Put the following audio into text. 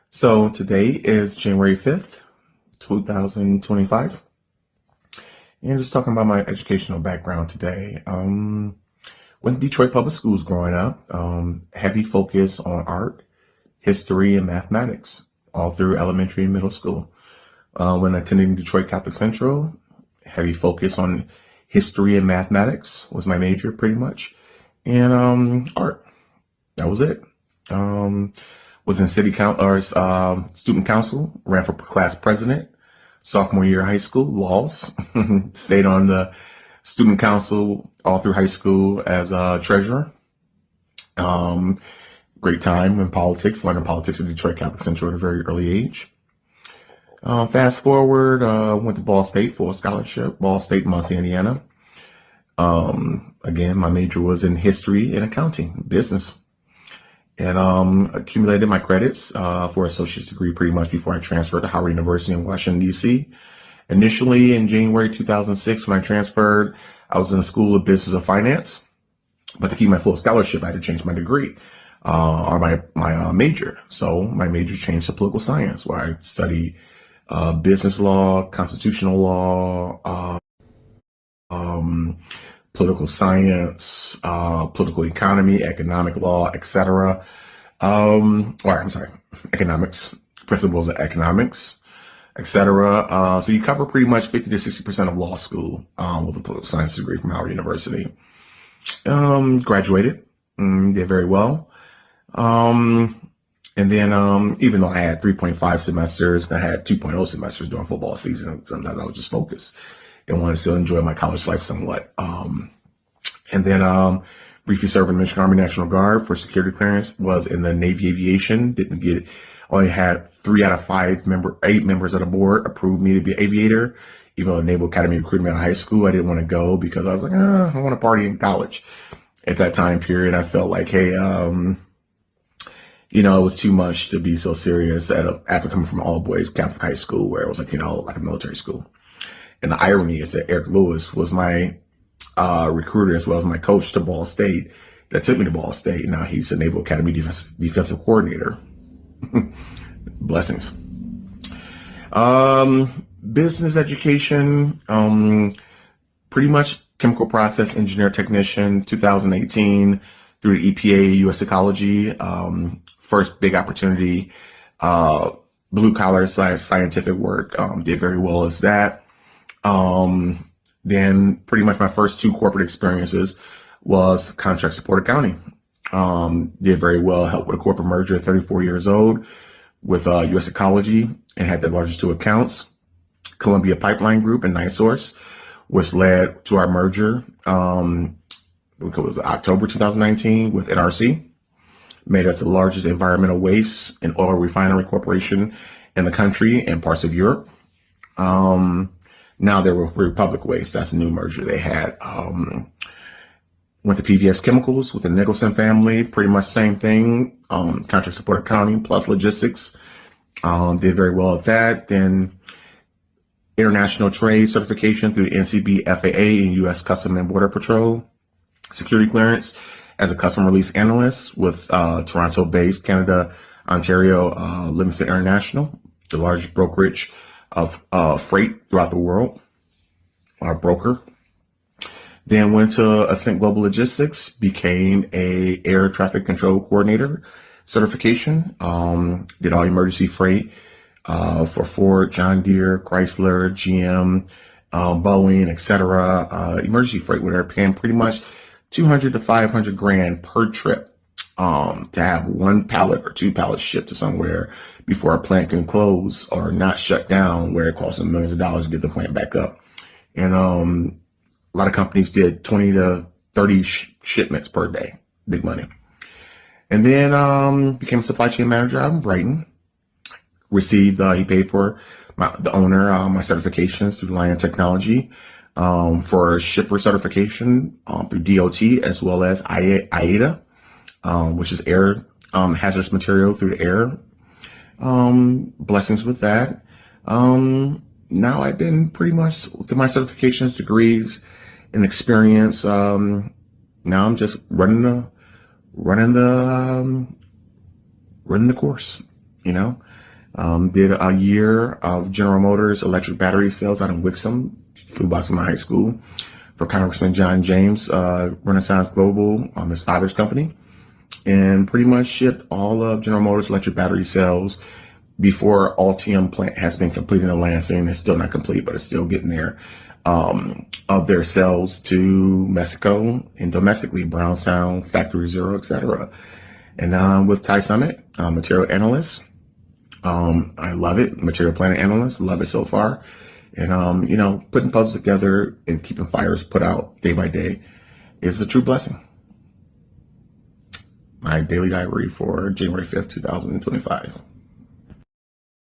So today is January 5th, 2025. And just talking about my educational background today. Went to Detroit Public Schools growing up. Heavy focus on art, history, and mathematics all through elementary and middle school. When attending Detroit Catholic Central, heavy focus on history and mathematics was my major pretty much. And art. That was it. Was in city council or student council, ran for class president, sophomore year of high school, laws, stayed on the student council all through high school as a treasurer. Great time in politics, learning politics at Detroit Catholic Central at a very early age. Fast forward, went to Ball State for a scholarship, Ball State, MUNCIE, Indiana. Again, my major was in history and accounting, business. And accumulated my credits for associate's degree pretty much before I transferred to Howard University in Washington, D.C. Initially, in January 2006, when I transferred, I was in the School of Business and Finance. But to keep my full scholarship, I had to change my degree or my major. So my major changed to political science, where I study business law, constitutional law, political science, political economy, economic law, etc. Economics, principles of economics, etc. So you cover pretty much 50 to 60% of law school with a political science degree from Howard University. Graduated, did very well. And then even though I had 3.5 semesters, and I had 2.0 semesters during football season, sometimes I would just focus and wanted to still enjoy my college life somewhat. And then briefly served in the Michigan Army National Guard for security clearance, was in the Navy Aviation, didn't get it. Only had 3 out of 8 members of the board approved me to be an aviator. Even though the Naval Academy recruited me out of high school, I didn't want to go because I was like, I want to party in college. At that time period, I felt like, hey, it was too much to be so serious after coming from all boys Catholic high school, where it was like, like a military school. And the irony is that Eric Lewis was my recruiter as well as my coach to Ball State that took me to Ball State. Now he's a Naval Academy defensive coordinator. Blessings. Business education, pretty much chemical process engineer technician, 2018 through the EPA, U.S. Ecology. First big opportunity, blue collar scientific work, did very well as that. Then pretty much my first 2 corporate experiences was contract support accounting. Did very well, helped with a corporate merger at 34 years old with U.S. Ecology, and had the largest 2 accounts, Columbia Pipeline Group and NiSource, which led to our merger. It was October 2019 with NRC, made us the largest environmental waste and oil refinery corporation in the country and parts of Europe. Now they were Republic Waste. That's a new merger they had. Went to PVS Chemicals with the Nicholson family. Pretty much same thing. Contract support accounting plus logistics. Did very well at that. Then international trade certification through the NCB FAA and U.S. Custom and Border Patrol. Security clearance as a custom release analyst with Toronto-based Canada, Ontario Livingston International, the largest brokerage of freight throughout the world, our broker. Then went to Ascent Global Logistics, became a air traffic control coordinator certification, did all emergency freight for Ford, John Deere, Chrysler, GM, Boeing, etc. Emergency freight where they're paying pretty much 200 to 500 grand per trip to have 1 pallet or 2 pallets shipped to somewhere before a plant can close or not shut down, where it costs them millions of dollars to get the plant back up. And a lot of companies did 20 to 30 shipments per day, big money. And then became a supply chain manager out in Brighton. Received, he paid for the owner, my certifications through Lion Technology, for shipper certification through DOT, as well as IATA, which is air hazardous material through the air. Blessings with that. Now I've been pretty much with my certifications, degrees, and experience. Now I'm just running the course. you know. Did a year of General Motors electric battery sales out in Wixom, flew by some high school for Congressman John James, Renaissance Global, his father's company, and pretty much shipped all of General Motors electric battery cells before Altium plant has been completed in Lansing. It's still not complete, but it's still getting there. Of their cells to Mexico and domestically, Brownstown, Factory Zero, etc. And with Ty Summit, material analyst. I love it. Material planning analyst, love it so far. And, you know, putting puzzles together and keeping fires put out day by day is a true blessing. My daily diary for January 5th, 2025.